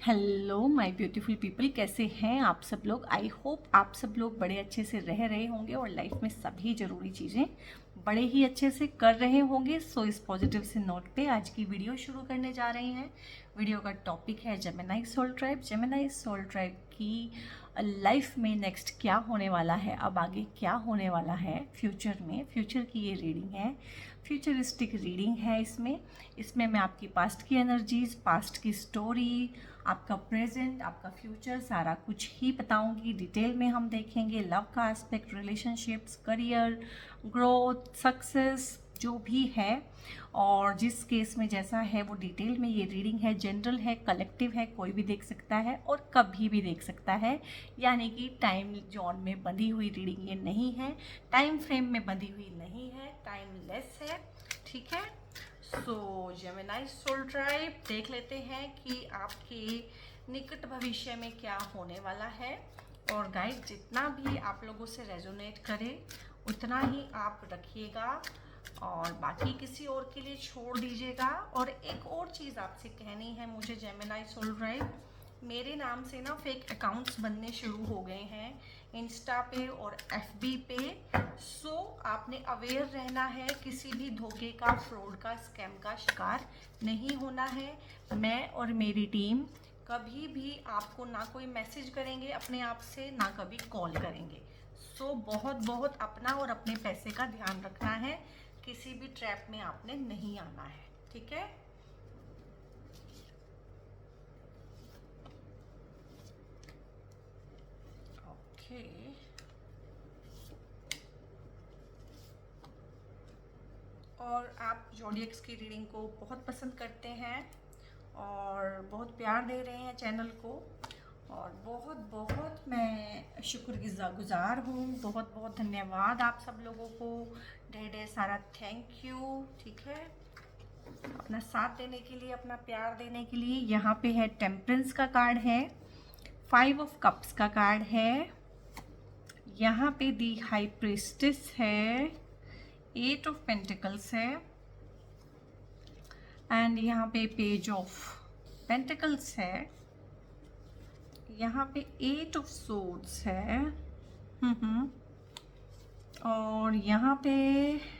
Hello my beautiful people, कैसे हैं आप सब लोग। आई होप आप सब लोग बड़े अच्छे से रह रहे होंगे और लाइफ में सभी ज़रूरी चीज़ें बड़े ही अच्छे से कर रहे होंगे। सो इस पॉजिटिव से नोट पे आज की वीडियो शुरू करने जा रहे हैं। वीडियो का टॉपिक है Gemini soul tribe. Gemini soul tribe की लाइफ में नेक्स्ट क्या होने वाला है, अब आगे क्या होने वाला है फ्यूचर में। फ्यूचर की ये रीडिंग है, फ्यूचरिस्टिक रीडिंग है। इसमें मैं आपकी पास्ट की एनर्जीज, पास्ट की स्टोरी, आपका प्रेजेंट, आपका फ्यूचर, सारा कुछ ही बताऊंगी। डिटेल में हम देखेंगे लव का aspect, relationships, career, growth, success, जो भी है और जिस केस में जैसा है वो डिटेल में। ये रीडिंग है, जनरल है, कलेक्टिव है, कोई भी देख सकता है और कभी भी देख सकता है। यानी कि टाइम जोन में बंधी हुई रीडिंग ये नहीं है, टाइम फ्रेम में बंधी हुई नहीं है, टाइमलेस है। ठीक है। सो जेमिनी सोल ट्राइब, देख लेते हैं कि आपके निकट भविष्य में क्या होने वाला है। और गाइड जितना भी आप लोगों से रेजोनेट करे उतना ही आप रखिएगा और बाकी किसी और के लिए छोड़ दीजिएगा। और एक और चीज़ आपसे कहनी है मुझे जेमिनी सोल ट्राइब, मेरे नाम से ना फेक अकाउंट्स बनने शुरू हो गए हैं इंस्टा पे और एफबी पे। सो आपने अवेयर रहना है, किसी भी धोखे का, फ्रॉड का, स्कैम का शिकार नहीं होना है। मैं और मेरी टीम कभी भी आपको ना कोई मैसेज करेंगे अपने आप से, ना कभी कॉल करेंगे। सो बहुत बहुत अपना और अपने पैसे का ध्यान रखना है, किसी भी ट्रैप में आपने नहीं आना है। ठीक है। ओके, और आप ज़ोडिएक्स की रीडिंग को बहुत पसंद करते हैं और बहुत प्यार दे रहे हैं चैनल को, और बहुत बहुत मैं शुक्रगुजार हूँ। बहुत बहुत धन्यवाद आप सब लोगों को, ढेर ढेर सारा थैंक यू। ठीक है, अपना साथ देने के लिए, अपना प्यार देने के लिए। यहाँ पे है टेम्परेंस का कार्ड है, 5 ऑफ कप्स का कार्ड है, यहाँ पे दी हाई प्रीस्टेस है, 8 ऑफ पेंटिकल्स है, एंड यहाँ पे पेज ऑफ पेंटिकल्स है, यहाँ पे 8 ऑफ सोर्ड्स है, और यहाँ पे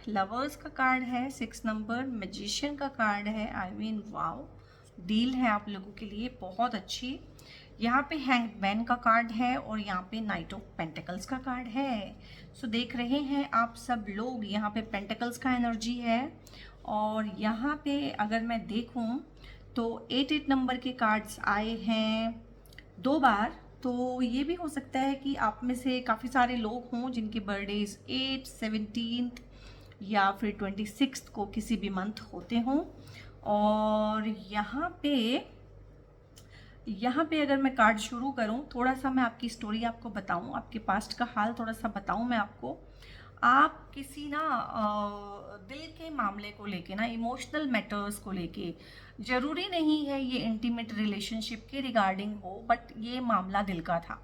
लवर्स का कार्ड है, 6 नंबर, मैजिशियन का कार्ड है। आई मीन वाओ, डील है आप लोगों के लिए बहुत अच्छी। यहाँ पे हैंगमैन का कार्ड है और यहाँ पे नाइट ऑफ पेंटिकल्स का कार्ड है। सो देख रहे हैं आप सब लोग, यहाँ पे पेंटिकल्स का एनर्जी है और यहाँ पे अगर मैं देखूँ तो 8 नंबर के कार्ड्स आए हैं 2 बार। तो ये भी हो सकता है कि आप में से काफ़ी सारे लोग हों जिनके बर्थडेज 8, 17 या फिर 26 को किसी भी मंथ होते हों। और यहाँ पे अगर मैं कार्ड शुरू करूँ, थोड़ा सा मैं आपकी स्टोरी आपको बताऊँ, आपके पास्ट का हाल थोड़ा सा बताऊँ मैं आपको। आप किसी ना दिल के मामले को लेके ना, इमोशनल मैटर्स को लेके, ज़रूरी नहीं है ये इंटीमेट रिलेशनशिप के रिगार्डिंग हो, बट ये मामला दिल का था,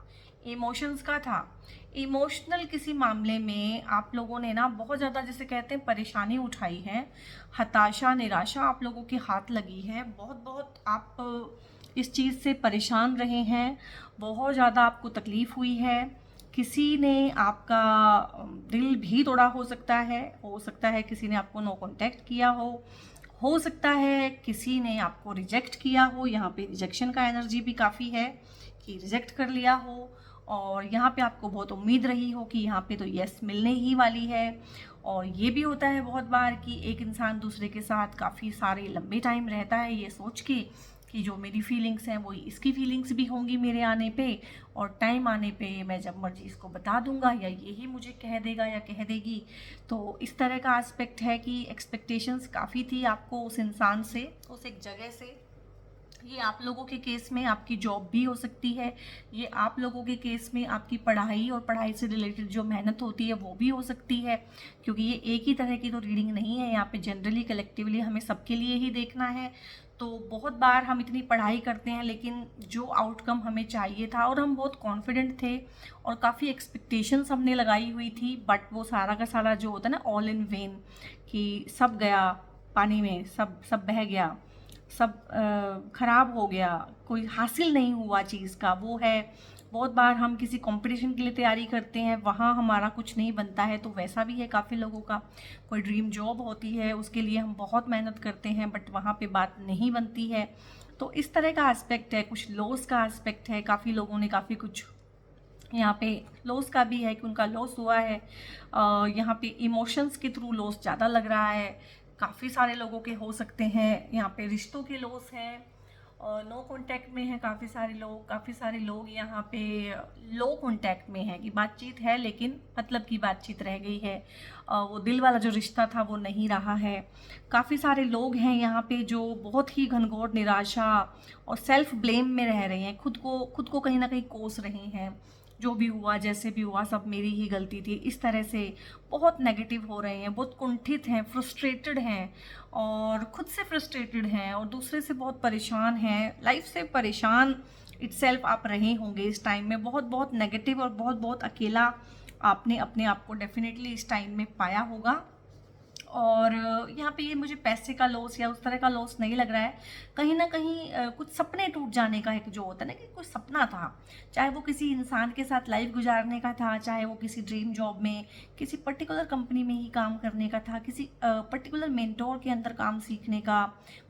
इमोशंस का था। इमोशनल किसी मामले में आप लोगों ने ना बहुत ज़्यादा, जैसे कहते हैं, परेशानी उठाई है, हताशा, निराशा आप लोगों के हाथ लगी है। बहुत बहुत आप इस चीज़ से परेशान रहे हैं, बहुत ज़्यादा आपको तकलीफ़ हुई है। किसी ने आपका दिल भी तोड़ा हो सकता है किसी ने आपको नो कांटेक्ट किया हो सकता है किसी ने आपको रिजेक्ट किया हो। यहाँ पे रिजेक्शन का एनर्जी भी काफ़ी है कि रिजेक्ट कर लिया हो, और यहाँ पे आपको बहुत उम्मीद रही हो कि यहाँ पे तो यस मिलने ही वाली है। और ये भी होता है बहुत बार कि एक इंसान दूसरे के साथ काफ़ी सारे लंबे टाइम रहता है ये सोच के कि जो मेरी फीलिंग्स हैं वो इसकी फीलिंग्स भी होंगी मेरे आने पे, और टाइम आने पे मैं जब मर्जी इसको बता दूंगा या यही मुझे कह देगा या कह देगी। तो इस तरह का एस्पेक्ट है कि एक्सपेक्टेशंस काफ़ी थी आपको उस इंसान से, उस एक जगह से। ये आप लोगों के केस में आपकी जॉब भी हो सकती है, ये आप लोगों के केस में आपकी पढ़ाई और पढ़ाई से रिलेटेड जो मेहनत होती है वो भी हो सकती है, क्योंकि ये एक ही तरह की तो रीडिंग नहीं है। यहाँ पे जनरली कलेक्टिवली हमें सबके लिए ही देखना है। तो बहुत बार हम इतनी पढ़ाई करते हैं लेकिन जो आउटकम हमें चाहिए था, और हम बहुत कॉन्फिडेंट थे और काफ़ी एक्सपेक्टेशंस हमने लगाई हुई थी, बट वो सारा का सारा जो होता है ना, ऑल इन वेन, कि सब गया पानी में, सब बह गया, सब खराब हो गया, कोई हासिल नहीं हुआ चीज़ का, वो है। बहुत बार हम किसी कंपटीशन के लिए तैयारी करते हैं, वहाँ हमारा कुछ नहीं बनता है, तो वैसा भी है काफ़ी लोगों का। कोई ड्रीम जॉब होती है, उसके लिए हम बहुत मेहनत करते हैं, बट वहाँ पे बात नहीं बनती है। तो इस तरह का एस्पेक्ट है, कुछ लॉस का एस्पेक्ट है। काफ़ी लोगों ने काफ़ी कुछ यहाँ पे लॉस का भी है कि उनका लॉस हुआ है। यहाँ पे इमोशंस के थ्रू लॉस ज़्यादा लग रहा है। काफ़ी सारे लोगों के हो सकते हैं। यहाँ पे रिश्तों के लॉस हैं, नो कांटेक्ट में है काफ़ी सारे लोग यहाँ पे लो कांटेक्ट में हैं कि बातचीत है लेकिन मतलब की बातचीत रह गई है। वो दिल वाला जो रिश्ता था वो नहीं रहा है। काफ़ी सारे लोग हैं यहाँ पे जो बहुत ही घनघोर निराशा और सेल्फ ब्लेम में रह रहे हैं, खुद को कहीं ना कहीं कोस रहे हैं। जो भी हुआ, जैसे भी हुआ, सब मेरी ही गलती थी, इस तरह से बहुत नेगेटिव हो रहे हैं, बहुत कुंठित हैं, फ्रस्ट्रेटेड हैं, और खुद से फ्रस्ट्रेटेड हैं और दूसरे से बहुत परेशान हैं, लाइफ से परेशान इटसेल्फ आप रहे होंगे इस टाइम में। बहुत बहुत नेगेटिव और बहुत बहुत अकेला आपने अपने आप को डेफिनेटली इस टाइम में पाया होगा। और यहाँ पे ये मुझे पैसे का लॉस या उस तरह का लॉस नहीं लग रहा है। कहीं ना कहीं कुछ सपने टूट जाने का एक जो होता है ना, कि कुछ सपना था, चाहे वो किसी इंसान के साथ लाइफ गुजारने का था, चाहे वो किसी ड्रीम जॉब में, किसी पर्टिकुलर कंपनी में ही काम करने का था, किसी पर्टिकुलर मेंटोर के अंदर काम सीखने का,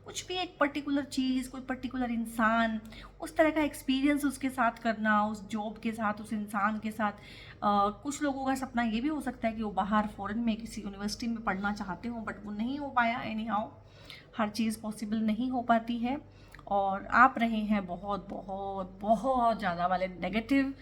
कुछ भी एक पर्टिकुलर चीज़, कोई पर्टिकुलर इंसान, उस तरह का एक्सपीरियंस उसके साथ करना, उस जॉब के साथ, उस इंसान के साथ। कुछ लोगों का सपना ये भी हो सकता है कि वो बाहर फॉरेन में किसी यूनिवर्सिटी में पढ़ना चाहते हो, बट वो नहीं हो पाया। Any how, her cheese possible नहीं हो पाती है। और आप रहे हैं बहुत बहुत बहुत ज़्यादा वाले नेगेटिव।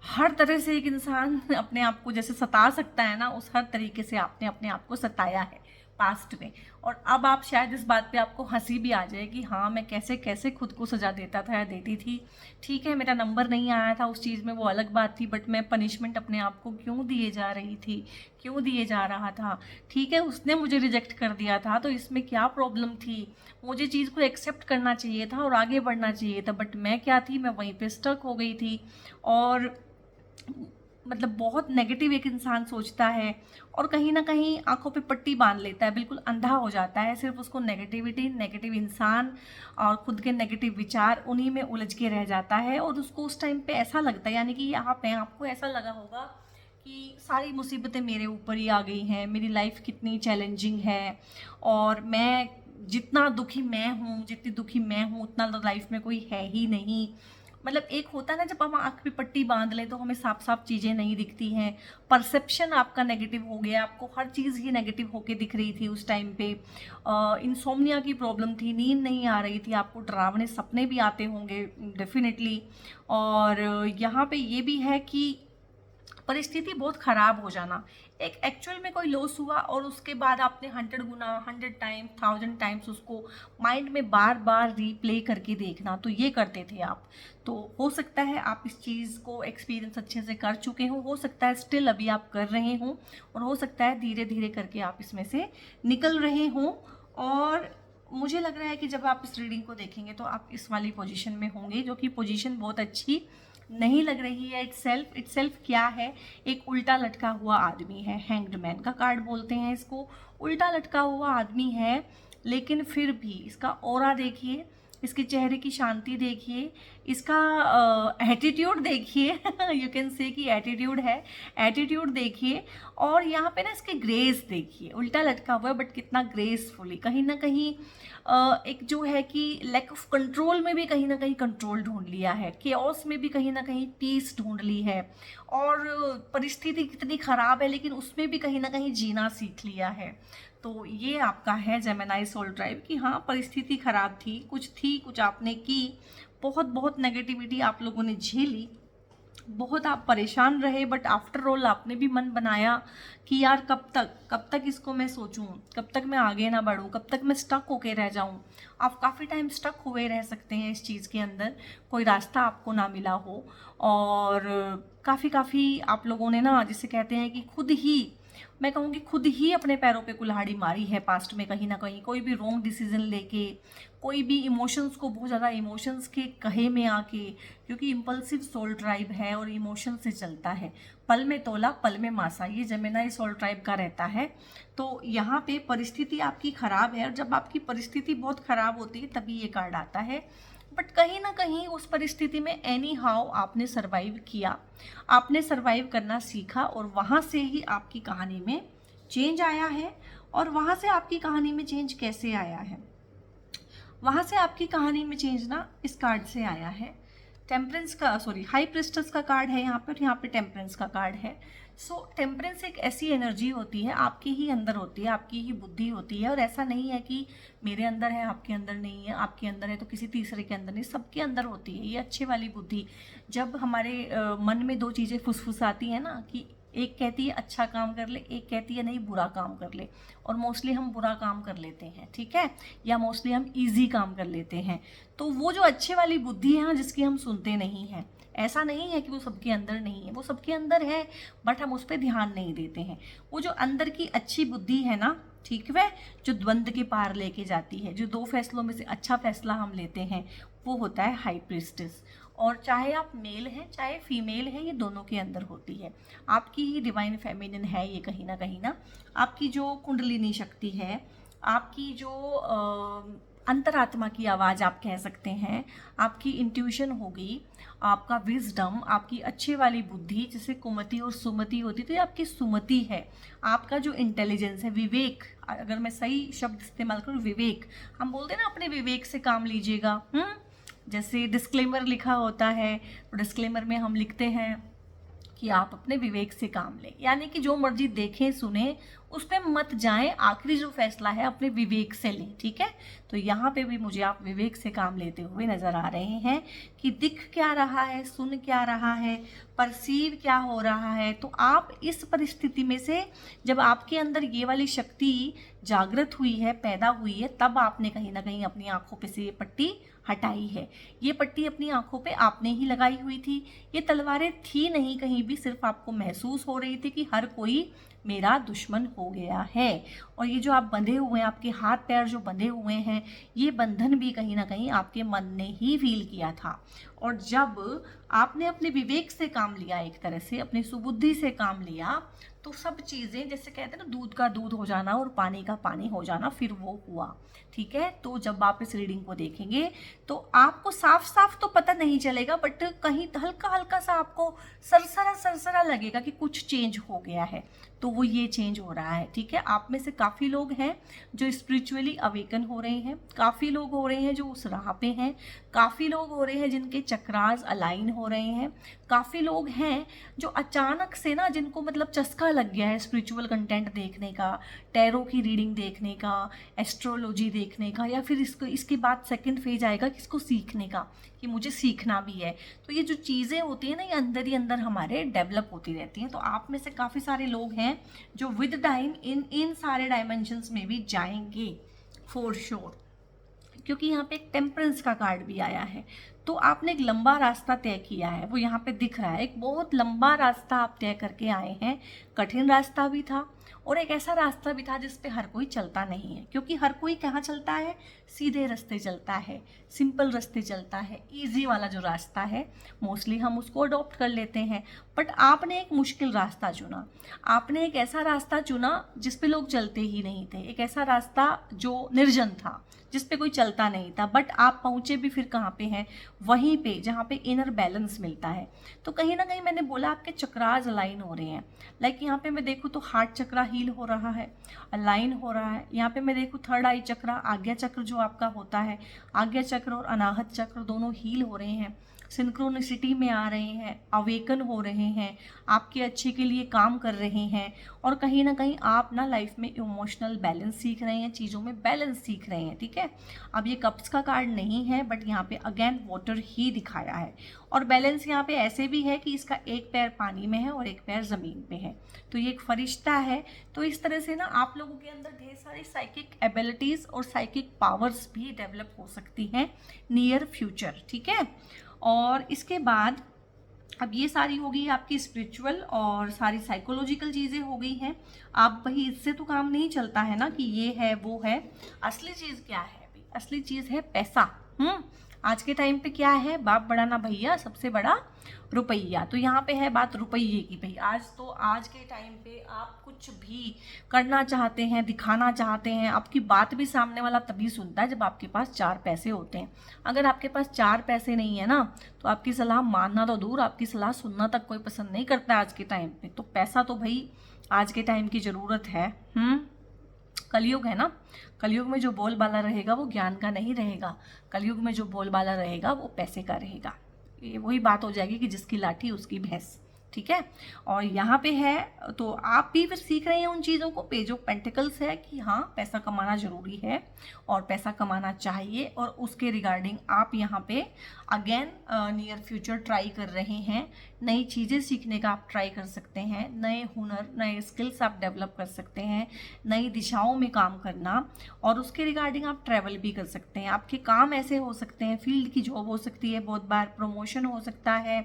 हर तरह से एक इंसान अपने आप को जैसे सता सकता है ना, उस हर तरीके से आपने अपने आप को सताया है पास्ट में। और अब आप शायद इस बात पे आपको हंसी भी आ जाए कि हाँ, मैं कैसे कैसे खुद को सजा देता था या देती थी। ठीक है, मेरा नंबर नहीं आया था उस चीज़ में, वो अलग बात थी, बट मैं पनिशमेंट अपने आप को क्यों दिए जा रही थी, क्यों दिए जा रहा था। ठीक है, उसने मुझे रिजेक्ट कर दिया था, तो इसमें क्या प्रॉब्लम थी। मुझे चीज़ को एक्सेप्ट करना चाहिए था और आगे बढ़ना चाहिए था, बट मैं क्या थी, मैं वहीं पे स्टक हो गई थी। और मतलब बहुत नेगेटिव एक इंसान सोचता है और कहीं ना कहीं आंखों पे पट्टी बांध लेता है, बिल्कुल अंधा हो जाता है। सिर्फ उसको नेगेटिविटी, नेगेटिव इंसान और खुद के नेगेटिव विचार, उन्हीं में उलझ के रह जाता है। और उसको उस टाइम पे ऐसा लगता है, यानी कि आप हैं, आपको ऐसा लगा होगा कि सारी मुसीबतें मेरे ऊपर ही आ गई हैं, मेरी लाइफ कितनी चैलेंजिंग है, और मैं जितना दुखी मैं हूँ, जितनी दुखी मैं हूँ, उतना तो लाइफ में कोई है ही नहीं। मतलब एक होता है ना, जब हम आँख पे पट्टी बांध लें तो हमें साफ साफ चीज़ें नहीं दिखती हैं। परसेप्शन आपका नेगेटिव हो गया, आपको हर चीज़ ही नेगेटिव होके दिख रही थी उस टाइम पे। इंसोम्निया की प्रॉब्लम थी, नींद नहीं आ रही थी, आपको डरावने सपने भी आते होंगे डेफिनेटली। और यहाँ पे ये भी है कि परिस्थिति बहुत ख़राब हो जाना, एक एक्चुअल में कोई लॉस हुआ और उसके बाद आपने 100 गुना, 100 टाइम, 1000 टाइम्स उसको माइंड में बार बार रीप्ले करके देखना, तो ये करते थे आप। तो हो सकता है आप इस चीज़ को एक्सपीरियंस अच्छे से कर चुके हो सकता है स्टिल अभी आप कर रहे हों, और हो सकता है धीरे धीरे करके आप इसमें से निकल रहे हों। और मुझे लग रहा है कि जब आप इस रीडिंग को देखेंगे तो आप इस वाली पोजीशन में होंगे, जो कि पोजीशन बहुत अच्छी नहीं लग रही है। इटसेल्फ क्या है, एक उल्टा लटका हुआ आदमी है, हैंग्ड मैन का कार्ड बोलते हैं इसको। उल्टा लटका हुआ आदमी है, लेकिन फिर भी इसका ऑरा देखिए, इसके चेहरे की शांति देखिए, इसका एटीट्यूड देखिए यू कैन से कि एटीट्यूड है, एटीट्यूड देखिए। और यहाँ पे ना इसके ग्रेस देखिए, उल्टा लटका हुआ है बट कितना ग्रेसफुली, कहीं ना कहीं एक जो है कि लैक ऑफ कंट्रोल में भी कहीं ना कहीं कंट्रोल ढूंढ लिया है, केओस में भी कहीं ना कहीं पीस ढूंढ ली है। और परिस्थिति कितनी ख़राब है लेकिन उसमें भी कहीं ना कहीं जीना सीख लिया है। तो ये आपका है जेमिनी सोल ट्राइब कि हाँ, परिस्थिति ख़राब थी, कुछ आपने की, बहुत बहुत नेगेटिविटी आप लोगों ने झेली, बहुत आप परेशान रहे, बट आफ्टर ऑल आपने भी मन बनाया कि यार कब तक इसको मैं सोचूं, कब तक मैं आगे ना बढ़ूं, कब तक मैं स्टक होके रह जाऊं। आप काफ़ी टाइम स्टक हुए रह सकते हैं इस चीज़ के अंदर, कोई रास्ता आपको ना मिला हो। और काफ़ी आप लोगों ने ना, जिसे कहते हैं कि खुद ही मैं कहूँगी खुद ही अपने पैरों पे कुल्हाड़ी मारी है पास्ट में कहीं ना कहीं, कोई भी रॉन्ग डिसीजन लेके, कोई भी इमोशंस को बहुत ज़्यादा इमोशंस के कहे में आके, क्योंकि इम्पल्सिव सोल ट्राइब है और इमोशन से चलता है। पल में तोला पल में मासा, ये जेमिनी सोल ट्राइब का रहता है। तो यहाँ पे परिस्थिति आपकी ख़राब है, और जब आपकी परिस्थिति बहुत ख़राब होती है तभी ये कार्ड आता है। बट कहीं ना कहीं उस परिस्थिति में एनी हाउ आपने सर्वाइव किया, आपने सर्वाइव करना सीखा, और वहाँ से ही आपकी कहानी में चेंज आया है। और वहाँ से आपकी कहानी में चेंज कैसे आया है? वहाँ से आपकी कहानी में चेंज ना इस कार्ड से आया है। टेम्परेंस का, सॉरी, हाई प्रिस्टेस का कार्ड है यहाँ पर, यहाँ पे टेम्परेंस का कार्ड है। सो टेम्परेंस एक ऐसी एनर्जी होती है, आपके ही अंदर होती है, आपकी ही बुद्धि होती है। और ऐसा नहीं है कि मेरे अंदर है आपके अंदर नहीं है, आपके अंदर है तो किसी तीसरे के अंदर नहीं, सबके अंदर होती है ये अच्छे वाली बुद्धि। जब हमारे मन में दो चीज़ें फुसफुसाती हैं ना, कि एक कहती है अच्छा काम कर ले, एक कहती है नहीं बुरा काम कर ले, और मोस्टली हम बुरा काम कर लेते हैं, ठीक है, या मोस्टली हम इजी काम कर लेते हैं। तो वो जो अच्छे वाली बुद्धि है ना, जिसकी हम सुनते नहीं हैं, ऐसा नहीं है कि वो सबके अंदर नहीं है, वो सबके अंदर है, बट हम उस पर ध्यान नहीं देते हैं। वो जो अंदर की अच्छी बुद्धि है ना, ठीक है, जो द्वंद्व के पार लेके जाती है, जो दो फैसलों में से अच्छा फैसला हम लेते हैं, वो होता है हाई प्रिस्टेस। और चाहे आप मेल हैं चाहे फीमेल हैं, ये दोनों के अंदर होती है। आपकी ही डिवाइन फेमिनिन है ये कहीं ना, आपकी जो कुंडलिनी शक्ति है, आपकी जो अंतरात्मा की आवाज़ आप कह सकते हैं, आपकी इंट्यूशन होगी, आपका विजडम, आपकी अच्छे वाली बुद्धि, जैसे कुमति और सुमति होती, तो ये आपकी सुमति है। आपका जो इंटेलिजेंस है, विवेक, अगर मैं सही शब्द इस्तेमाल करूँ, विवेक, हम बोलते हैं ना अपने विवेक से काम लीजिएगा। जैसे डिस्क्लेमर लिखा होता है, तो डिस्क्लेमर में हम लिखते हैं कि आप अपने विवेक से काम लें, यानी कि जो मर्जी देखें सुने उस पर मत जाएं, आखिरी जो फैसला है अपने विवेक से लें, ठीक है। तो यहाँ पे भी मुझे आप विवेक से काम लेते हुए नज़र आ रहे हैं कि दिख क्या रहा है, सुन क्या रहा है, परसीव क्या हो रहा है। तो आप इस परिस्थिति में से जब आपके अंदर ये वाली शक्ति जागृत हुई है, पैदा हुई है, तब आपने कहीं ना कहीं अपनी आंखों पे से ये पट्टी हटाई है। ये पट्टी अपनी आंखों पे आपने ही लगाई हुई थी, ये तलवारें थी नहीं कहीं भी, सिर्फ आपको महसूस हो रही थी कि हर कोई मेरा दुश्मन हो गया है। और ये जो आप बंधे हुए हैं, आपके हाथ पैर जो बंधे हुए हैं, ये बंधन भी कहीं ना कहीं आपके मन ने ही फील किया था। और जब आपने अपने विवेक से काम लिया, एक तरह से अपनी सुबुद्धि से काम लिया, तो सब चीज़ें जैसे कहते हैं ना, दूध का दूध हो जाना और पानी का पानी हो जाना, फिर वो हुआ, ठीक है। तो जब आप इस रीडिंग को देखेंगे तो आपको साफ साफ तो पता नहीं चलेगा, बट कहीं हल्का हल्का सा आपको सरसरा लगेगा कि कुछ चेंज हो गया है। तो वो ये चेंज हो रहा है, ठीक है। आप में से काफ़ी लोग हैं जो स्पिरिचुअली अवेकन हो रहे हैं, काफ़ी लोग हो रहे हैं जो उस राह पे हैं, काफ़ी लोग हो रहे हैं जिनके चक्रास अलाइन हो रहे हैं, काफ़ी लोग हैं जो अचानक से ना, जिनको मतलब चस्का लग गया है स्पिरिचुअल कंटेंट देखने का, टैरो की रीडिंग देखने का, एस्ट्रोलॉजी देखने का, या फिर इसके बाद सेकंड फेज आएगा कि इसको सीखने का, कि मुझे सीखना भी है। तो ये जो चीज़ें होती हैं ना, ये अंदर ही अंदर हमारे डेवलप होती रहती हैं। तो आप में से काफ़ी सारे लोग हैं जो विद टाइम इन सारे डायमेंशंस में भी जाएंगे फॉर श्योर, क्योंकि यहाँ पे एक टेम्परेंस का कार्ड भी आया है। तो आपने एक लंबा रास्ता तय किया है, वो यहाँ पे दिख रहा है, एक बहुत लंबा रास्ता आप तय करके आए हैं। कठिन रास्ता भी था और एक ऐसा रास्ता भी था जिस पे हर कोई चलता नहीं है, क्योंकि हर कोई कहाँ चलता है, सीधे रास्ते चलता है, सिंपल रास्ते चलता है, इजी वाला जो रास्ता है मोस्टली हम उसको अडॉप्ट कर लेते हैं। बट आपने एक मुश्किल रास्ता चुना, आपने एक ऐसा रास्ता चुना जिस पे लोग चलते ही नहीं थे, एक ऐसा रास्ता जो निर्जन था, जिस पे कोई चलता नहीं था। बट आप पहुँचे भी फिर कहाँ पे हैं, वहीं पे जहाँ पे इनर बैलेंस मिलता है। तो कहीं ना कहीं मैंने बोला आपके चक्रास अलाइन हो रहे हैं। लाइक यहाँ पे मैं देखूँ तो हार्ट चक्रा हील हो रहा है, अलाइन हो रहा है। यहाँ पे मैं देखूँ थर्ड आई चक्रा, आज्ञा चक्र जो आपका होता है, आज्ञा चक्र और अनाहत चक्र दोनों हील हो रहे हैं, सिंक्रोनिसिटी में आ रहे हैं, अवेकन हो रहे हैं, आपके अच्छे के लिए काम कर रहे हैं। और कहीं ना कहीं आप ना लाइफ में इमोशनल बैलेंस सीख रहे हैं, चीज़ों में बैलेंस सीख रहे हैं, ठीक है। अब ये कप्स का कार्ड नहीं है, बट यहाँ पे अगेन वाटर ही दिखाया है। और बैलेंस यहाँ पे ऐसे भी है कि इसका एक पैर पानी में है और एक पैर ज़मीन पे है, तो ये एक फरिश्ता है। तो इस तरह से ना आप लोगों के अंदर ढेर सारी साइकिक एबिलिटीज़ और साइकिक पावर्स भी डेवलप हो सकती हैं नियर फ्यूचर, ठीक है। और इसके बाद अब ये सारी हो गई आपकी स्पिरिचुअल और सारी साइकोलॉजिकल चीज़ें हो गई हैं। आप भाई इससे तो काम नहीं चलता है ना कि ये है वो है। असली चीज़ क्या है भाई? असली चीज़ है पैसा। आज के टाइम पे क्या है? बाप बड़ा ना भैया, सबसे बड़ा रुपया। तो यहाँ पे है बात रुपये की भाई। आज के टाइम पे आप कुछ भी करना चाहते हैं, दिखाना चाहते हैं, आपकी बात भी सामने वाला तभी सुनता है जब आपके पास 4 पैसे होते हैं। अगर आपके पास 4 पैसे नहीं है ना, तो आपकी सलाह मानना तो दूर, आपकी सलाह सुनना तक कोई पसंद नहीं करता आज के टाइम पे। तो पैसा तो भाई आज के टाइम की ज़रूरत है। कलयुग है ना, कलयुग में जो बोलबाला रहेगा वो ज्ञान का नहीं रहेगा, कलयुग में जो बोलबाला रहेगा वो पैसे का रहेगा। ये वही बात हो जाएगी कि जिसकी लाठी उसकी भैंस, ठीक है। और यहाँ पे है तो आप भी फिर सीख रहे हैं उन चीज़ों को। पेज ऑफ पेंटिकल्स है कि हाँ पैसा कमाना ज़रूरी है और पैसा कमाना चाहिए, और उसके रिगार्डिंग आप यहाँ पे अगेन नियर फ्यूचर ट्राई कर रहे हैं। नई चीज़ें सीखने का आप ट्राई कर सकते हैं, नए हुनर नए स्किल्स आप डेवलप कर सकते हैं, नई दिशाओं में काम करना, और उसके रिगार्डिंग आप ट्रैवल भी कर सकते हैं। आपके काम ऐसे हो सकते हैं, फील्ड की जॉब हो सकती है, बहुत बार प्रमोशन हो सकता है,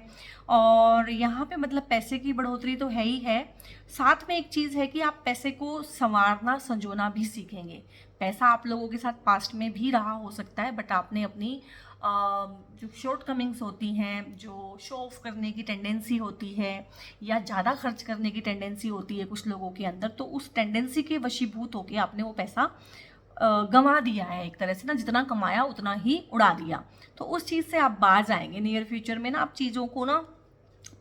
और यहाँ पे मतलब पैसे की बढ़ोतरी तो है ही है। साथ में एक चीज़ है कि आप पैसे को संवारना संजोना भी सीखेंगे। पैसा आप लोगों के साथ पास्ट में भी रहा हो सकता है, बट आपने अपनी जो शॉर्ट कमिंग्स होती हैं, जो शो ऑफ करने की टेंडेंसी होती है या ज़्यादा खर्च करने की टेंडेंसी होती है कुछ लोगों के अंदर, तो उस टेंडेंसी के वशीभूत होकर आपने वो पैसा गंवा दिया है एक तरह से ना। जितना कमाया उतना ही उड़ा दिया। तो उस चीज़ से आप बाज आएंगे नियर फ्यूचर में ना। आप चीज़ों को ना,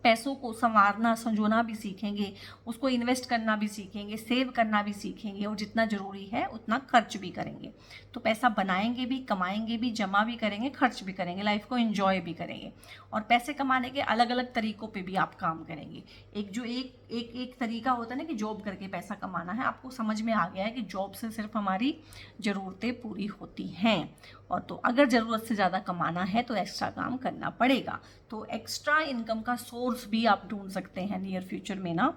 पैसों को संवारना संजोना भी सीखेंगे, उसको इन्वेस्ट करना भी सीखेंगे, सेव करना भी सीखेंगे, और जितना ज़रूरी है उतना खर्च भी करेंगे। तो पैसा बनाएंगे भी, कमाएंगे भी, जमा भी करेंगे, खर्च भी करेंगे, लाइफ को एंजॉय भी करेंगे। और पैसे कमाने के अलग अलग तरीक़ों पे भी आप काम करेंगे। एक तरीका होता है ना कि जॉब करके पैसा कमाना है। आपको समझ में आ गया है कि जॉब से सिर्फ हमारी ज़रूरतें पूरी होती हैं, और तो अगर ज़रूरत से ज़्यादा कमाना है तो एक्स्ट्रा काम करना पड़ेगा। तो एक्स्ट्रा इनकम का सोर्स भी आप ढूंढ सकते हैं नियर फ्यूचर में ना।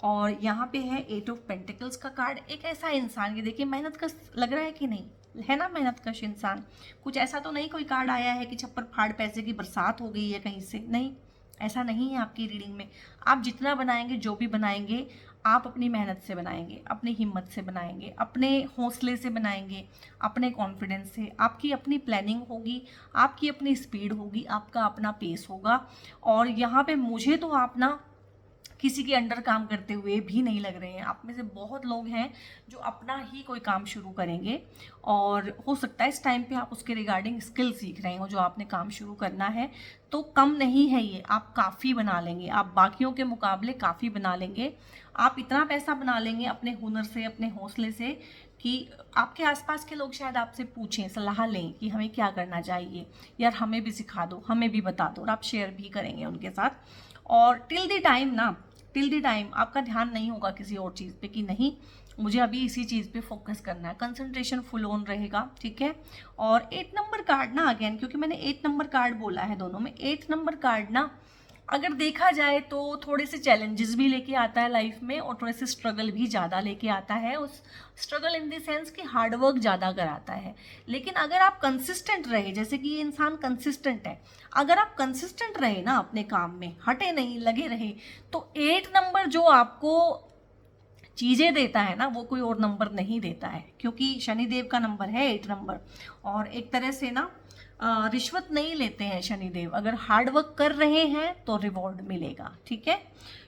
और यहाँ पे है 8 ऑफ पेंटिकल्स का कार्ड। एक ऐसा इंसान, ये देखिए मेहनत कश लग रहा है कि नहीं है ना, मेहनत कश इंसान। कुछ ऐसा तो नहीं कोई कार्ड आया है कि छप्पर फाड़ पैसे की बरसात हो गई है कहीं से, नहीं, ऐसा नहीं है आपकी रीडिंग में। आप जितना बनाएंगे, जो भी बनाएंगे, आप अपनी मेहनत से बनाएंगे, अपनी हिम्मत से बनाएंगे, अपने हौसले से बनाएंगे, अपने कॉन्फिडेंस से। आपकी अपनी प्लानिंग होगी, आपकी अपनी स्पीड होगी, आपका अपना पेस होगा। और यहाँ पे मुझे तो आप ना किसी के अंडर काम करते हुए भी नहीं लग रहे हैं। आप में से बहुत लोग हैं जो अपना ही कोई काम शुरू करेंगे, और हो सकता है इस टाइम पे आप उसके रिगार्डिंग स्किल सीख रहे हो जो आपने काम शुरू करना है। तो कम नहीं है ये, आप काफ़ी बना लेंगे, आप बाकियों के मुकाबले काफ़ी बना लेंगे। आप इतना पैसा बना लेंगे अपने हुनर से, अपने हौसले से, कि आपके आसपास के लोग शायद आपसे पूछें, सलाह लें कि हमें क्या करना चाहिए, यार हमें भी सिखा दो, हमें भी बता दो, और आप शेयर भी करेंगे उनके साथ। और टिल द टाइम आपका ध्यान नहीं होगा किसी और चीज़ पे कि नहीं मुझे अभी इसी चीज़ पे फोकस करना है, कंसंट्रेशन फुल ऑन रहेगा, ठीक है। और 8 नंबर कार्ड ना, अगेन क्योंकि मैंने 8 नंबर कार्ड बोला है दोनों में, 8 नंबर कार्ड ना अगर देखा जाए तो थोड़े से चैलेंजेस भी लेके आता है लाइफ में, और थोड़े से स्ट्रगल भी ज़्यादा लेके आता है। उस स्ट्रगल इन द सेंस कि हार्डवर्क ज़्यादा कराता है। लेकिन अगर आप कंसिस्टेंट रहे, जैसे कि ये इंसान कंसिस्टेंट है, अगर आप कंसिस्टेंट रहे ना अपने काम में, हटे नहीं, लगे रहे, तो 8 नंबर जो आपको चीज़ें देता है ना, वो कोई और नंबर नहीं देता है, क्योंकि शनिदेव का नंबर है 8 नंबर। और एक तरह से ना रिश्वत नहीं लेते हैं शनिदेव। अगर हार्ड वर्क कर रहे हैं तो रिवॉर्ड मिलेगा, ठीक है।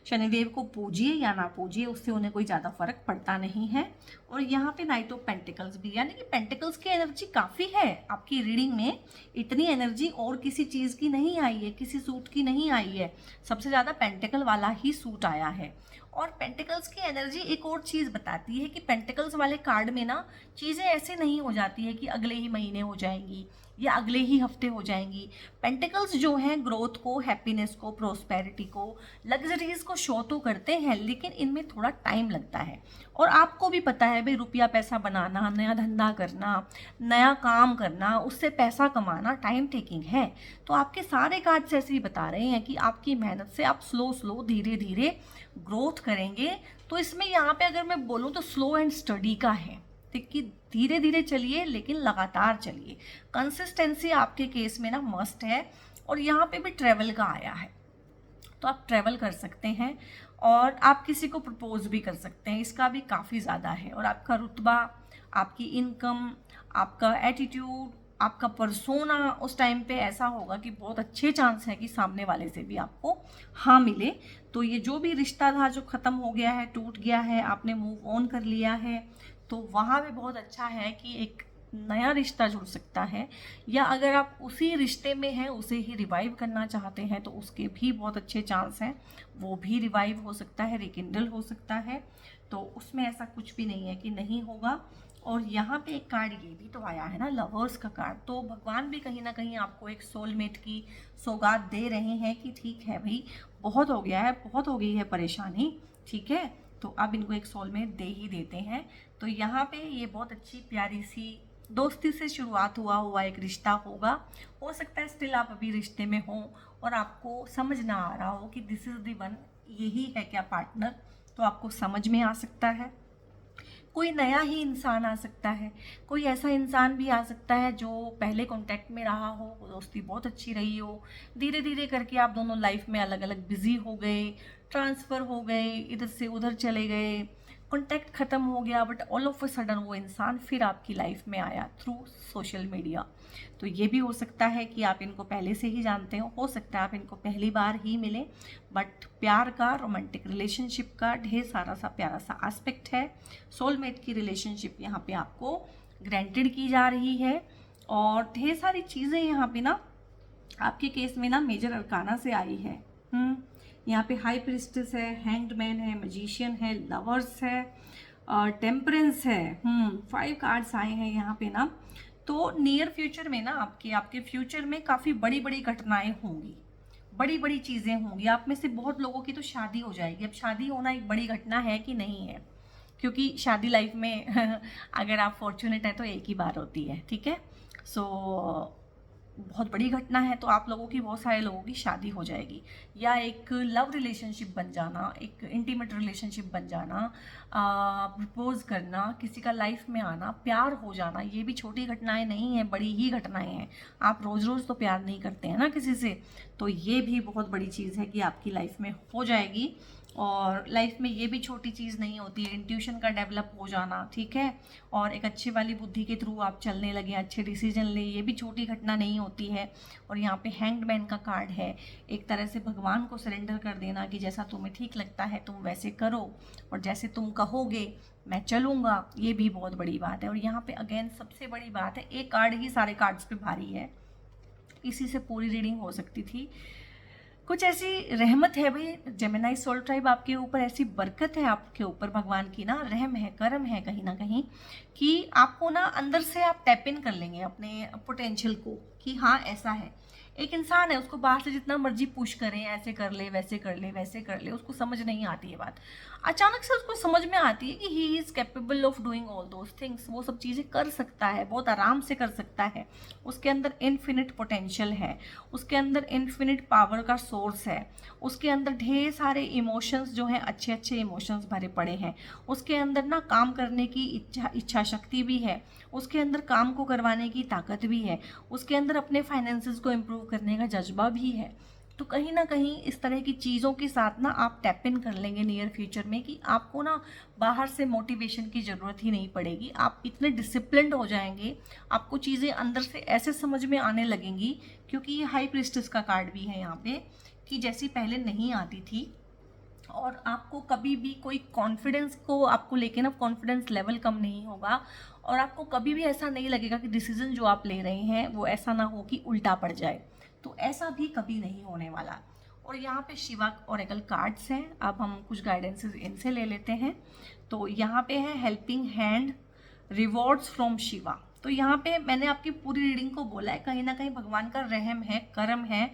शनिदेव को पूजिए या ना पूजिए, उससे उन्हें कोई ज़्यादा फर्क पड़ता नहीं है। और यहाँ पे नाइट ऑफ पेंटिकल्स भी, यानी कि पेंटिकल्स की एनर्जी काफ़ी है आपकी रीडिंग में। इतनी एनर्जी और किसी चीज़ की नहीं आई है, किसी सूट की नहीं आई है, सबसे ज़्यादा पेंटिकल वाला ही सूट आया है। और पेंटिकल्स की एनर्जी एक और चीज़ बताती है कि पेंटिकल्स वाले कार्ड में ना चीज़ें ऐसे नहीं हो जाती है कि अगले ही महीने हो जाएंगी या अगले ही हफ्ते हो जाएंगी। पेंटिकल्स जो हैं ग्रोथ को, हैप्पीनेस को, प्रोस्पेरिटी को, लग्जरीज को शो तो करते हैं, लेकिन इनमें थोड़ा टाइम लगता है। और आपको भी पता है भाई, रुपया पैसा बनाना, नया धंधा करना, नया काम करना, उससे पैसा कमाना टाइम टेकिंग है। तो आपके सारे कार्ड्स ऐसे ही बता रहे हैं कि आपकी मेहनत से आप स्लो धीरे धीरे ग्रोथ करेंगे। तो इसमें यहाँ पे अगर मैं बोलूँ तो स्लो एंड स्टडी का है, कि धीरे धीरे चलिए लेकिन लगातार चलिए। कंसिस्टेंसी आपके केस में ना मस्ट है। और यहाँ पे भी ट्रेवल का आया है, तो आप ट्रैवल कर सकते हैं और आप किसी को प्रपोज भी कर सकते हैं, इसका भी काफ़ी ज़्यादा है। और आपका रुतबा, आपकी इनकम, आपका एटीट्यूड, आपका परसोना उस टाइम पे ऐसा होगा कि बहुत अच्छे चांस है कि सामने वाले से भी आपको हाँ मिले। तो ये जो भी रिश्ता था जो ख़त्म हो गया है, टूट गया है, आपने मूव ऑन कर लिया है, तो वहाँ भी बहुत अच्छा है कि एक नया रिश्ता जुड़ सकता है। या अगर आप उसी रिश्ते में हैं, उसे ही रिवाइव करना चाहते हैं, तो उसके भी बहुत अच्छे चांस हैं, वो भी रिवाइव हो सकता है, रिकिंडल हो सकता है। तो उसमें ऐसा कुछ भी नहीं है कि नहीं होगा। और यहाँ पे एक कार्ड ये भी तो आया है ना, लवर्स का कार्ड। तो भगवान भी कहीं ना कहीं आपको एक सोलमेट की सौगात दे रहे हैं कि ठीक है भाई, बहुत हो गया है, बहुत हो गई है परेशानी, ठीक है, तो अब इनको एक सोलमेट दे ही देते हैं। तो यहाँ पे ये बहुत अच्छी प्यारी सी दोस्ती से शुरुआत हुआ एक रिश्ता होगा। हो सकता है स्टिल आप अभी रिश्ते में हो और आपको समझ ना आ रहा हो कि दिस इज़ द वन, यही है क्या पार्टनर, तो आपको समझ में आ सकता है। कोई नया ही इंसान आ सकता है, कोई ऐसा इंसान भी आ सकता है जो पहले कांटेक्ट में रहा हो, दोस्ती बहुत अच्छी रही हो, धीरे धीरे करके आप दोनों लाइफ में अलग अलग बिजी हो गए, ट्रांसफ़र हो गए, इधर से उधर चले गए, कांटेक्ट ख़त्म हो गया, but all of a sudden वो इंसान फिर आपकी लाइफ में आया थ्रू सोशल मीडिया। तो ये भी हो सकता है कि आप इनको पहले से ही जानते हो सकता है आप इनको पहली बार ही मिले, बट प्यार का, रोमांटिक रिलेशनशिप का ढेर सारा सा प्यारा सा एस्पेक्ट है। सोलमेट की रिलेशनशिप यहाँ पे आपको ग्रांटेड की जा रही है। और ढेर सारी चीज़ें यहाँ पे ना आपके केस में ना मेजर अरकाना से आई है। यहाँ पे हाई प्रिस्टेस है, हैंग्ड मैन है, मैजिशियन है, लवर्स है, टेम्परेंस है। 5 कार्ड्स आए हैं यहाँ पे ना। तो नियर फ्यूचर में ना आपके फ्यूचर में काफ़ी बड़ी बड़ी घटनाएं होंगी, बड़ी बड़ी चीज़ें होंगी। आप में से बहुत लोगों की तो शादी हो जाएगी। अब शादी होना एक बड़ी घटना है कि नहीं है, क्योंकि शादी लाइफ में अगर आप फॉर्चुनेट हैं तो एक ही बार होती है, ठीक है। सो बहुत बड़ी घटना है, तो आप लोगों की, बहुत सारे लोगों की शादी हो जाएगी, या एक लव रिलेशनशिप बन जाना, एक इंटीमेट रिलेशनशिप बन जाना, प्रपोज करना, किसी का लाइफ में आना, प्यार हो जाना, ये भी छोटी घटनाएं नहीं हैं, बड़ी ही घटनाएं हैं। आप रोज़ रोज़ तो प्यार नहीं करते हैं ना किसी से, तो ये भी बहुत बड़ी चीज़ है कि आपकी लाइफ में हो जाएगी। और लाइफ में ये भी छोटी चीज़ नहीं होती है, इंट्यूशन का डेवलप हो जाना, ठीक है, और एक अच्छी वाली बुद्धि के थ्रू आप चलने लगे, अच्छे डिसीजन ले, ये भी छोटी घटना नहीं होती है। और यहाँ पे हैंग्ड मैन का कार्ड है, एक तरह से भगवान को सरेंडर कर देना कि जैसा तुम्हें ठीक लगता है तुम वैसे करो, और जैसे तुम कहोगे मैं चलूँगा, ये भी बहुत बड़ी बात है। और यहाँ पे अगेन सबसे बड़ी बात है, एक कार्ड ही सारे कार्ड्स पे भारी है, इसी से पूरी रीडिंग हो सकती थी। कुछ ऐसी रहमत है भाई, जेमिनाई सोल ट्राइब, आपके ऊपर ऐसी बरकत है, आपके ऊपर भगवान की ना रहम है, करम है कहीं ना कहीं, कि आपको ना अंदर से आप टैप इन कर लेंगे अपने पोटेंशियल को कि हाँ ऐसा है। एक इंसान है, उसको बाहर से जितना मर्जी पुश करें, ऐसे कर ले, वैसे कर ले, वैसे कर ले, उसको समझ नहीं आती है बात। अचानक से उसको समझ में आती है कि he is capable of doing all those things, वो सब चीज़ें कर सकता है, बहुत आराम से कर सकता है, उसके अंदर इन्फिनिट पोटेंशियल है, उसके अंदर इन्फिनिट पावर का सोर्स है, उसके अंदर ढेर सारे इमोशंस जो हैं, अच्छे अच्छे इमोशंस भरे पड़े हैं, उसके अंदर ना काम करने की इच्छा शक्ति भी है, उसके अंदर काम को करवाने की ताकत भी है, उसके अंदर अपने फाइनेंसेस को इम्प्रूव करने का जज्बा भी है। तो कहीं ना कहीं इस तरह की चीज़ों के साथ ना आप टैप इन कर लेंगे नियर फ्यूचर में कि आपको ना बाहर से मोटिवेशन की ज़रूरत ही नहीं पड़ेगी, आप इतने डिसिप्लिन्ड हो जाएंगे, आपको चीज़ें अंदर से ऐसे समझ में आने लगेंगी, क्योंकि ये हाई प्रिस्टेस का कार्ड भी है यहाँ पे, कि जैसी पहले नहीं आती थी। और आपको कभी भी कोई कॉन्फिडेंस को आपको लेके ना कॉन्फिडेंस लेवल कम नहीं होगा, और आपको कभी भी ऐसा नहीं लगेगा कि डिसीजन जो आप ले रहे हैं वो ऐसा ना हो कि उल्टा पड़ जाए, तो ऐसा भी कभी नहीं होने वाला। और यहाँ पे शिवा ओरेकल कार्ड्स हैं, अब हम कुछ गाइडेंसेस इनसे ले लेते हैं। तो यहाँ पे है helping hand, rewards from Shiva. तो यहाँ पे मैंने आपकी पूरी रीडिंग को बोला है, कहीं ना कहीं भगवान का रहम है, करम है,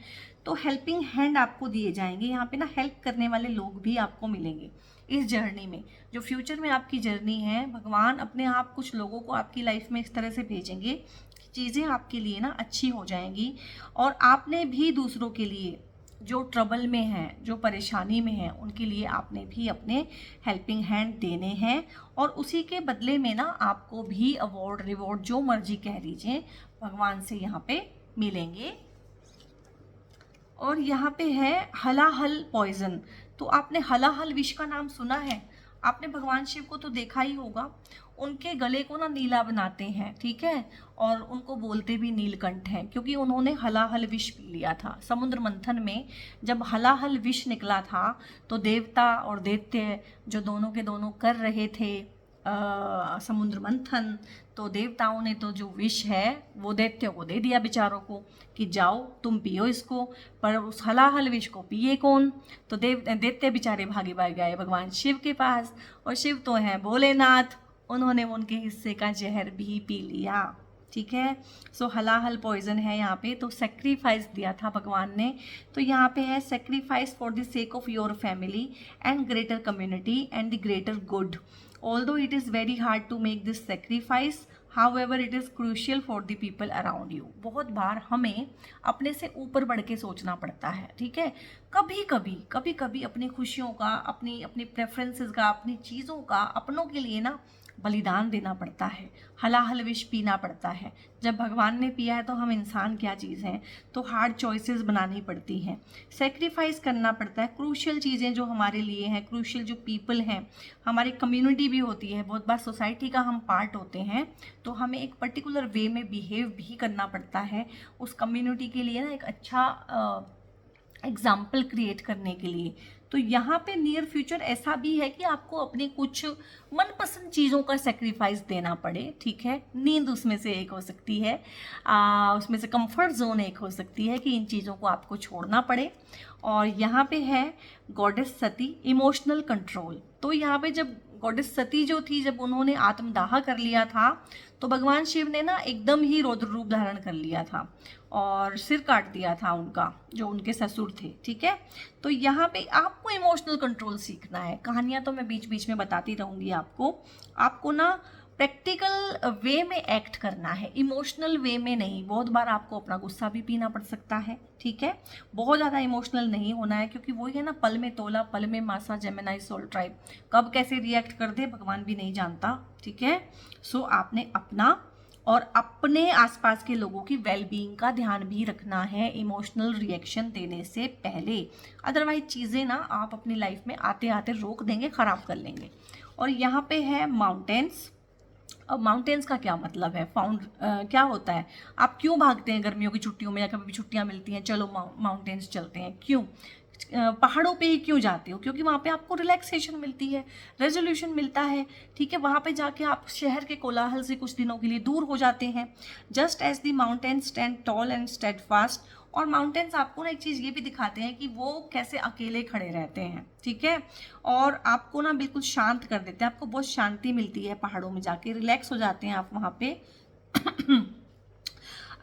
तो हेल्पिंग हैंड आपको दिए जाएंगे। यहाँ पे ना हेल्प करने वाले लोग भी आपको मिलेंगे इस जर्नी में, जो फ्यूचर में आपकी जर्नी है, भगवान अपने आप कुछ लोगों को आपकी लाइफ में इस तरह से भेजेंगे कि चीज़ें आपके लिए ना अच्छी हो जाएंगी। और आपने भी दूसरों के लिए, जो ट्रबल में हैं, जो परेशानी में हैं, उनके लिए आपने भी अपने हेल्पिंग हैंड देने हैं, और उसी के बदले में ना आपको भी अवार्ड, रिवॉर्ड, जो मर्जी कह लीजिए, भगवान से यहाँ पे मिलेंगे। और यहाँ पे है हलाहल पॉइजन। तो आपने हलाहल विष का नाम सुना है? आपने भगवान शिव को तो देखा ही होगा, उनके गले को ना नीला बनाते हैं, ठीक है, और उनको बोलते भी नीलकंठ हैं, क्योंकि उन्होंने हलाहल विष पी लिया था समुद्र मंथन में। जब हलाहल विष निकला था तो देवता और दैत्य जो दोनों के दोनों कर रहे थे समुद्र मंथन, तो देवताओं ने तो जो विष है वो दैत्यों को दे दिया बेचारों को कि जाओ तुम पियो इसको। पर उस हलाहल विष को पिए कौन? तो दैत्य बेचारे भागे भाग गए भगवान शिव के पास, और शिव तो हैं भोलेनाथ, उन्होंने उनके हिस्से का जहर भी पी लिया, ठीक है। सो हलाहल पॉइजन है यहाँ पे। तो सेक्रीफाइस दिया था भगवान ने। तो यहाँ पे है sacrifice for the sake of your family and greater community and the greater good. Although it is very hard to make this sacrifice, however it is crucial for the people around you। बहुत बार हमें अपने से ऊपर बढ़ के सोचना पड़ता है, ठीक है। कभी कभी अपनी खुशियों का, अपनी प्रेफरेंसेस का, अपनी चीज़ों का अपनों के लिए ना बलिदान देना पड़ता है, हलाहल विष पीना पड़ता है। जब भगवान ने पिया है तो हम इंसान क्या चीज़ हैं, तो हार्ड चॉइसेस बनानी पड़ती हैं, सेक्रीफाइस करना पड़ता है। क्रूशियल चीज़ें जो हमारे लिए हैं, क्रूशियल जो पीपल हैं, हमारी कम्युनिटी भी होती है, बहुत बार सोसाइटी का हम पार्ट होते हैं, तो हमें एक पर्टिकुलर वे में बिहेव भी करना पड़ता है उस कम्युनिटी के लिए ना, एक अच्छा एग्जाम्पल क्रिएट करने के लिए। तो यहाँ पे नियर फ्यूचर ऐसा भी है कि आपको अपनी कुछ मनपसंद चीज़ों का सेक्रीफाइस देना पड़े, ठीक है। नींद उसमें से एक हो सकती है, उसमें से कंफर्ट जोन एक हो सकती है कि इन चीज़ों को आपको छोड़ना पड़े। और यहाँ पे है गॉडेस सती, इमोशनल कंट्रोल। तो यहाँ पे जब गॉडेस सती जो थी, जब उन्होंने आत्मदाह कर लिया था, तो भगवान शिव ने ना एकदम ही रौद्र रूप धारण कर लिया था और सिर काट दिया था उनका, जो उनके ससुर थे, ठीक है। तो यहाँ पे आपको इमोशनल कंट्रोल सीखना है। कहानियाँ तो मैं बीच बीच में बताती रहूँगी आपको ना प्रैक्टिकल वे में एक्ट करना है, इमोशनल वे में नहीं। बहुत बार आपको अपना गुस्सा भी पीना पड़ सकता है, ठीक है। बहुत ज़्यादा इमोशनल नहीं होना है, क्योंकि वही है ना, पल में तोला पल में मासा, जेमिनाई सोल ट्राइब, कब कैसे रिएक्ट कर दे भगवान भी नहीं जानता, ठीक है। सो आपने अपना और अपने आसपास के लोगों की वेलबींग का ध्यान भी रखना है इमोशनल रिएक्शन देने से पहले। अदरवाइज चीज़ें ना आप अपनी लाइफ में आते आते रोक देंगे, ख़राब कर लेंगे। और यहाँ पे है माउंटेन्स। अब माउंटेन्स का क्या मतलब है, क्या होता है, आप क्यों भागते हैं गर्मियों की छुट्टियों में या कभी भी छुट्टियाँ मिलती हैं, चलो माउंटेन्स चलते हैं, क्यों? पहाड़ों पे ही क्यों जाते हो? क्योंकि वहाँ पे आपको रिलैक्सेशन मिलती है, रेजोल्यूशन मिलता है, ठीक है। वहाँ पे जाके आप शहर के कोलाहल से कुछ दिनों के लिए दूर हो जाते हैं। Just as the mountains stand tall and steadfast. और माउंटेन्स आपको ना एक चीज़ ये भी दिखाते हैं कि वो कैसे अकेले खड़े रहते हैं, ठीक है। और आपको ना बिल्कुल शांत कर देते हैं, आपको बहुत शांति मिलती है पहाड़ों में जाके, रिलैक्स हो जाते हैं आप वहाँ पे।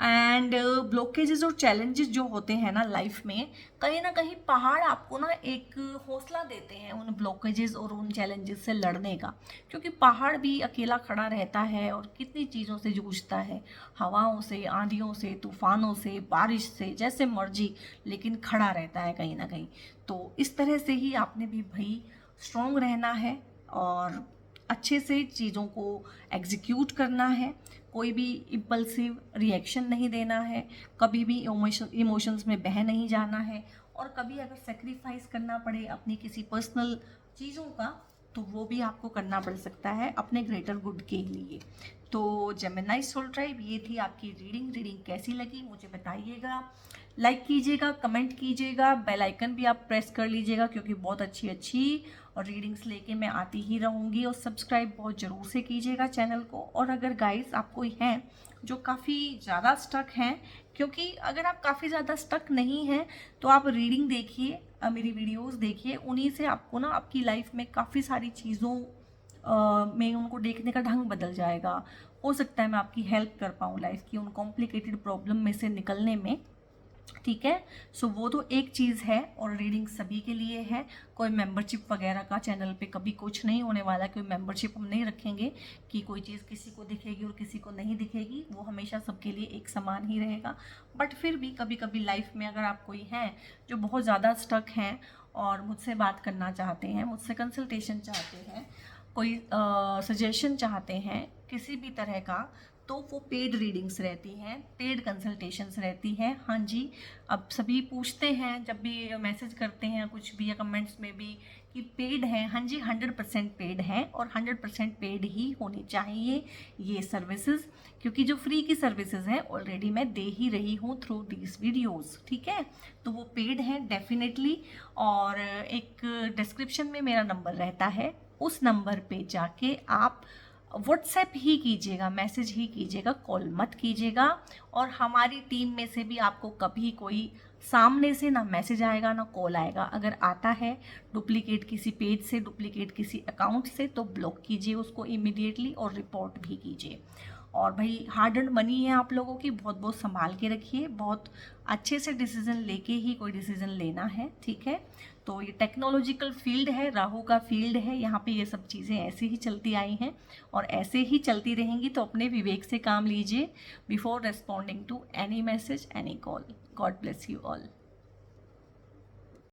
एंड ब्लॉकेजेस और चैलेंजेस जो होते हैं ना लाइफ में, कहीं ना कहीं पहाड़ आपको ना एक हौसला देते हैं उन ब्लॉकेजेस और उन चैलेंजेस से लड़ने का। क्योंकि पहाड़ भी अकेला खड़ा रहता है और कितनी चीज़ों से जूझता है, हवाओं से, आंधियों से, तूफानों से, बारिश से, जैसे मर्जी, लेकिन खड़ा रहता है कहीं ना कहीं। तो इस तरह से ही आपने भी भाई स्ट्रॉन्ग रहना है और अच्छे से चीज़ों को एग्जीक्यूट करना है। कोई भी इम्पल्सिव रिएक्शन नहीं देना है, कभी भी इमोशंस में बह नहीं जाना है। और कभी अगर सेक्रीफाइस करना पड़े अपनी किसी पर्सनल चीज़ों का, तो वो भी आपको करना पड़ सकता है अपने ग्रेटर गुड के लिए। तो जेमिनी सोल ट्राइब, ये थी आपकी रीडिंग कैसी लगी मुझे बताइएगा, लाइक कीजिएगा, कमेंट कीजिएगा, बेल आइकन भी आप प्रेस कर लीजिएगा, क्योंकि बहुत अच्छी और रीडिंग्स लेके मैं आती ही रहूँगी। और सब्सक्राइब बहुत ज़रूर से कीजिएगा चैनल को। और अगर गाइस आप कोई हैं जो काफ़ी ज़्यादा स्टक हैं, क्योंकि अगर आप काफ़ी ज़्यादा स्टक नहीं हैं तो आप रीडिंग देखिए, मेरी वीडियोस देखिए, उन्हीं से आपको ना आपकी लाइफ में काफ़ी सारी चीज़ों में उनको देखने का ढंग बदल जाएगा। हो सकता है मैं आपकी हेल्प कर पाऊँ लाइफ की उन कॉम्प्लिकेटेड प्रॉब्लम में से निकलने में, ठीक है। सो वो तो एक चीज़ है। और रीडिंग सभी के लिए है, कोई मेंबरशिप वगैरह का चैनल पे कभी कुछ नहीं होने वाला। कोई मेंबरशिप हम नहीं रखेंगे कि कोई चीज़ किसी को दिखेगी और किसी को नहीं दिखेगी, वो हमेशा सबके लिए एक समान ही रहेगा। बट फिर भी कभी कभी लाइफ में अगर आप कोई हैं जो बहुत ज़्यादा स्टक हैं और मुझसे बात करना चाहते हैं, मुझसे कंसल्टेशन चाहते हैं, कोई सजेशन चाहते हैं किसी भी तरह का, तो वो पेड रीडिंग्स रहती हैं, पेड कंसल्टेशंस रहती हैं। हाँ जी, अब सभी पूछते हैं जब भी मैसेज करते हैं कुछ भी या कमेंट्स में भी कि पेड है। हाँ जी, 100% पेड है और 100% पेड ही होनी चाहिए ये सर्विसेज, क्योंकि जो फ्री की सर्विसेज हैं ऑलरेडी मैं दे ही रही हूँ थ्रू दीज वीडियोज़, ठीक है। तो वो पेड है डेफिनेटली। और एक डिस्क्रिप्शन में मेरा नंबर रहता है, उस नंबर पे जाके आप व्हाट्सएप ही कीजिएगा, मैसेज ही कीजिएगा, कॉल मत कीजिएगा। और हमारी टीम में से भी आपको कभी कोई सामने से ना मैसेज आएगा ना कॉल आएगा। अगर आता है डुप्लीकेट किसी पेज से, डुप्लीकेट किसी अकाउंट से, तो ब्लॉक कीजिए उसको इमीडिएटली और रिपोर्ट भी कीजिए। और भाई हार्ड अर्न मनी है आप लोगों की, बहुत बहुत संभाल के रखिए, बहुत अच्छे से डिसीजन लेके ही कोई डिसीजन लेना है, ठीक है। तो ये टेक्नोलॉजिकल फील्ड है, राहु का फील्ड है, यहाँ पे ये सब चीज़ें ऐसे ही चलती आई हैं और ऐसे ही चलती रहेंगी। तो अपने विवेक से काम लीजिए before responding to any message, any call. God bless you all.